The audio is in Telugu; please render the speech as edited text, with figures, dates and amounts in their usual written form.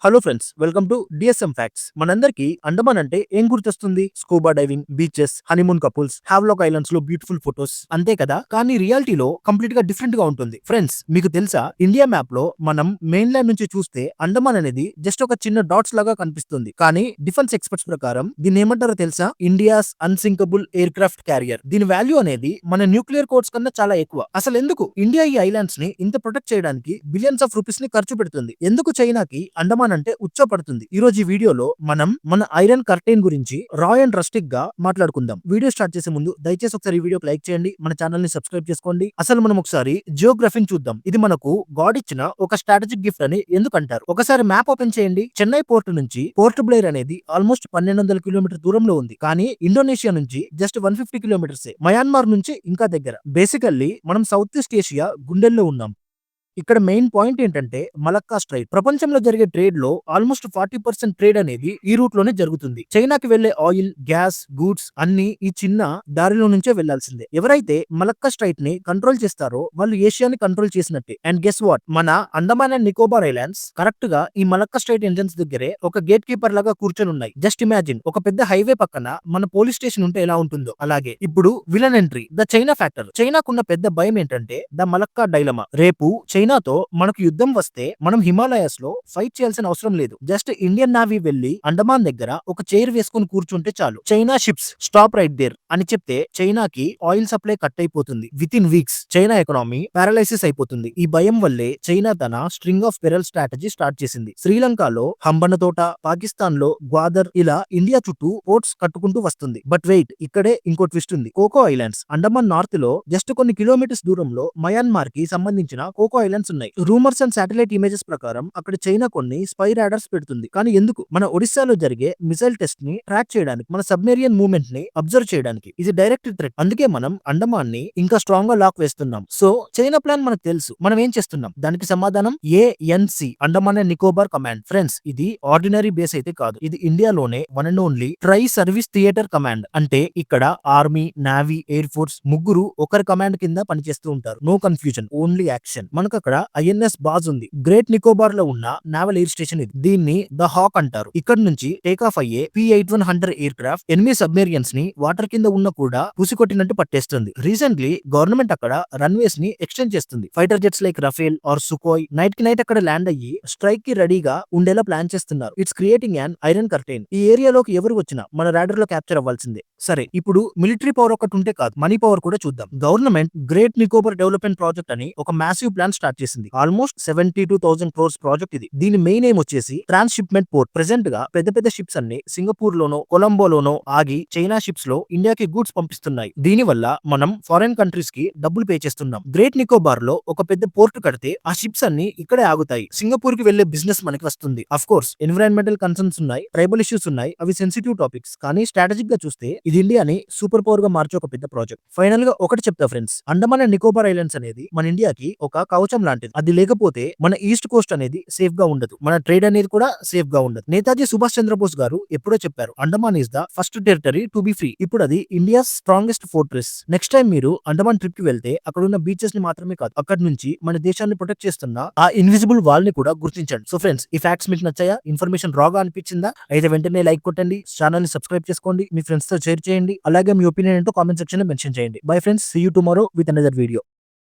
Hello friends, welcome to DSM facts. మనందరికి అండమాన్ అంటే ఏం గుర్తొస్తుంది? Scuba diving, beaches, honeymoon couples, Havelock islands లో బ్యూటిఫుల్ ఫొటోస్, అంతే కదా. కానీ రియాలిటీలో కంప్లీట్ గా డిఫరెంట్ గా ఉంటుంది. ఫ్రెండ్స్, మీకు తెలుసా, ఇండియా మ్యాప్ లో మనం మెయిన్ ల్యాండ్ నుంచి చూస్తే అండమాన్ అనేది జస్ట్ ఒక చిన్న డాట్స్ లాగా కనిపిస్తుంది. కానీ డిఫెన్స్ ఎక్స్పర్ట్స్ ప్రకారం దీన్ని ఏమంటారో తెలుసా? India's unsinkable air craft carrier. దీని వాల్యూ అనేది మన న్యూక్లియర్ కోడ్స్ కన్నా చాలా ఎక్కువ. అసలు ఎందుకు ఇండియా ఈ ఐలాండ్స్ ని ఇంత ప్రొటెక్ట్ చేయడానికి బిలియన్స్ ఆఫ్ రూపీస్ ని ఖర్చు పెడుతుంది? ఎందుకు చైనాకి అండమాన్ అంటే ఉచ్చపడుతుంది? ఈ రోజు ఈ వీడియోలో మనం మన ఐరన్ కర్టెన్ గురించి రా అండ్ రస్టిక్ గా మాట్లాడుకుందాం. వీడియో స్టార్ట్ చేసే ముందు దయచేసి ఒకసారి ఈ వీడియోకి లైక్ చేయండి, మన ఛానల్ ని సబ్స్క్రైబ్ చేసుకోండి. అసలు మనం ఒకసారి జియోగ్రఫీని చూద్దాం. ఇది మనకు గాడ్ ఇచ్చిన ఒక స్ట్రాటజిక్ గిఫ్ట్ అని ఎందుకంటారు? ఒకసారి మ్యాప్ ఓపెన్ చేయండి. చెన్నై పోర్ట్ నుంచి పోర్ట్ బ్లేర్ అనేది ఆల్మోస్ట్ 1200 కిలోమీటర్ దూరంలో ఉంది. కానీ ఇండోనేషియా నుంచి జస్ట్ 150 కిలోమీటర్స్. మయన్మార్ నుంచి ఇంకా దగ్గర. బేసికల్లీ మనం సౌత్ ఈస్ట్ ఏషియా గుండెల్లో ఉన్నాం. ఇక్కడ మెయిన్ పాయింట్ ఏంటంటే మలక్కా స్ట్రైట్. ప్రపంచంలో జరిగే ట్రేడ్ లో ఆల్మోస్ట్ 40% ట్రేడ్ అనేది ఈ రూట్ లోనే జరుగుతుంది. చైనాకి వెళ్లే ఆయిల్, గ్యాస్, గూడ్స్ అన్ని ఈ చిన్న దారిలో నుంచే వెళ్లాల్సిందే. ఎవరైతే మలక్కా స్ట్రైట్ ని కంట్రోల్ చేస్తారో వాళ్ళు ఏషియాని కంట్రోల్ చేసినట్టే. అండ్ గెస్ వాట్, మన Andaman and Nicobar islands correct గా ఈ మలక్కా స్ట్రైట్ ఎంట్రన్స్ దగ్గరే ఒక గేట్ కీపర్ లాగా కూర్చొని ఉన్నాయి. జస్ట్ ఇమాజిన్, ఒక పెద్ద హైవే పక్కన మన పోలీస్ స్టేషన్ ఉంటే ఎలా ఉంటుందో అలాగే. ఇప్పుడు villain entry, the China factor. చైనాకున్న పెద్ద భయం ఏంటంటే ద మలక్కా డైలమా. రేపు చైనాతో మనకు యుద్ధం వస్తే మనం హిమాలయాస్ లో ఫైట్ చేయాల్సిన అవసరం లేదు. జస్ట్ ఇండియన్ నావీ వెళ్లి అండమాన్ దగ్గర ఒక చైర్ వేసుకుని కూర్చుంటే చాలు. China ships stop right there అని చెప్తే చైనాకి ఆయిల్ సప్లై కట్ అయిపోతుంది. Within weeks China economy paralysis అయిపోతుంది. ఈ భయం వల్లే చైనా తన string of pearl strategy start చేసింది. శ్రీలంకలో హంబన్న తోట, పాకిస్తాన్ లో గ్వాదర్, ఇలా ఇండియా చుట్టూ పోర్ట్స్ కట్టుకుంటూ వస్తుంది. బట్ వెయిట్, ఇక్కడే ఇంకో ట్విస్ట్ ఉంది. కోకో ఐలాండ్స్ అండమాన్ నార్త్ లో జస్ట్ కొన్ని కిలోమీటర్స్ దూరంలో మయన్మార్ కి సంబంధించిన కోకో ఐలాండ్స్ ఉన్నాయి. రూమర్స్ అండ్ శాటిలైట్ ఇమేజెస్ ప్రకారం అక్కడ చైనా కొన్ని స్పై రాడర్స్ పెడుతుంది. కానీ ఎందుకు? మన ఒడిశాలో జరిగే మిసైల్ టెస్ట్ ని ట్రాక్ చేయడానికి, మన సబ్మెరియన్ మూవ్మెంట్ ని అబ్జర్వ్ చేయడానికి. ఇది డైరెక్ట్ థ్రెట్. అందుకే మనం అండమాన్ ని ఇంకా స్ట్రాంగ్ గా లాక్ వేస్తున్నాం. సో చైనా ప్లాన్ మనకు తెలుసు. మనం ఏం చేస్తున్నాం? దానికి సమాధానం ANC, Andaman and Nicobar command. Friends, ఇది ఆర్డినరీ బేస్ అయితే కాదు. ఇది ఇండియాలోనే one and only tri service theatre command. అంటే ఇక్కడ ఆర్మీ, నావీ, ఎయిర్ ఫోర్స్ ముగ్గురు ఒకరి కమాండ్ కింద పనిచేస్తూ ఉంటారు. No confusion, only action. మనకు అక్కడ ఐఎన్ఎస్ బాజ్ ఉంది. గ్రేట్ నికోబార్ లో ఉన్న నావల్ ఎయిర్ స్టేషన్ ఇది. దీన్ని ద హాక్ అంటారు. ఇక్కడ నుంచి టేక్ ఆఫ్ అయ్యే P-81 హంటర్ ఎయిర్ క్రాఫ్ట్ ఎనిమిది సబ్మెరియన్స్ ని వాటర్ కింద ఉన్న కూడా పుసికొట్టినట్టు పట్టేస్తుంది. రీసెంట్లీ గవర్నమెంట్ అక్కడ రన్వేస్ ని ఎక్స్టెండ్ చేస్తుంది. Fighter jets like Rafale or Sukhoi night కి నైట్ అక్కడ ల్యాండ్ అయ్యి స్ట్రైక్ కి రెడీగా ఉండేలా ప్లాన్ చేస్తున్నారు. It's creating an iron curtain. ఈ ఏరియాలోకి ఎవరు వచ్చినా మన రాడర్ లో క్యాప్చర్ అవ్వాల్సిందే. సరే, ఇప్పుడు మిలిటరీ పవర్ ఒకటి ఉంటే కాదు, మనీ పవర్ కూడా చూద్దాం. Government great Nicobar development project అని ఒక మ్యాసివ్ ప్లాన్ స్టార్ట్ చేసింది. ఆల్మోస్ట్ 72,000 crores ప్రాజెక్ట్ ఇది. దీని మెయిన్ ఎయిమ్ వచ్చేసి ట్రాన్స్షిప్మెంట్ పోర్ట్. ప్రెసెంట్ గా పెద్ద పెద్ద షిప్స్ అన్ని సింగపూర్ లోనో కొలంబోలోనో ఆగి చైనా షిప్స్ లో ఇండియాకి గూడ్స్ పంపిస్తున్నాయి. దీని వల్ల మనం ఫారెన్ కంట్రీస్ కి డబ్బులు పే చేస్తున్నాం. గ్రేట్ నికోబార్ లో ఒక పెద్ద పోర్ట్ కడితే ఆ షిప్స్ అన్ని ఇక్కడే ఆగుతాయి. సింగపూర్ కి వెళ్లే బిజినెస్ మనకి వస్తుంది. అఫ్ కోర్స్ ఎన్విరాన్మెంటల్ కన్సర్న్స్ ఉన్నాయి, ట్రైబల్ ఇష్యూస్ ఉన్నాయి, అవి సెన్సిటివ్ టాపిక్స్. కానీ స్ట్రాటజిక్ గా చూస్తే ఇది ఇండియాని సూపర్ పవర్ గా మార్చే ఒక పెద్ద ప్రాజెక్ట్. ఫైనల్ గా ఒకటి చెప్తా friends, Andaman and Nicobar islands అనేది మన ఇండియాకి ఒక కవచం లాంటిది. అది లేకపోతే మన ఈస్ట్ కోస్ట్ అనేది సేఫ్ గా ఉండదు, మన ట్రేడ్ అనేది కూడా సేఫ్ గా ఉండదు. నేతాజీ సుభాష్ చంద్రబోస్ గారు ఎప్పుడో చెప్పారు, Andaman is the first territory to be free. ఇప్పుడు అది India strongest fortress. Next time మీరు అండమాన్ ట్రిప్ కి వెళ్తే అక్కడ ఉన్న బీచెస్ ని మాత్రమే కాదు, అక్కడ నుంచి మన దేశాన్ని ప్రొటెక్ట్ చేస్తున్న ఆ ఇన్విజిబుల్ వాల్ ని కూడా గుర్తించండి. సో ఫ్రెండ్స్, ఈ ఫ్యాక్ట్స్ మీకు నచ్చాయా? ఇన్ఫర్మేషన్ రాగా అనిపించిందా? అయితే వెంటనే లైక్ కొట్టండి, ఛానల్ ని సబ్స్క్రైబ్ చేసుకోండి, మీ ఫ్రెండ్స్ తో షేర్ చేయండి. అలాగే మీ ఒపీనియన్ ఏంటో కామెంట్ సెక్షన్ లో మెన్షన్ చేయండి. Bye friends, see you tomorrow with another video.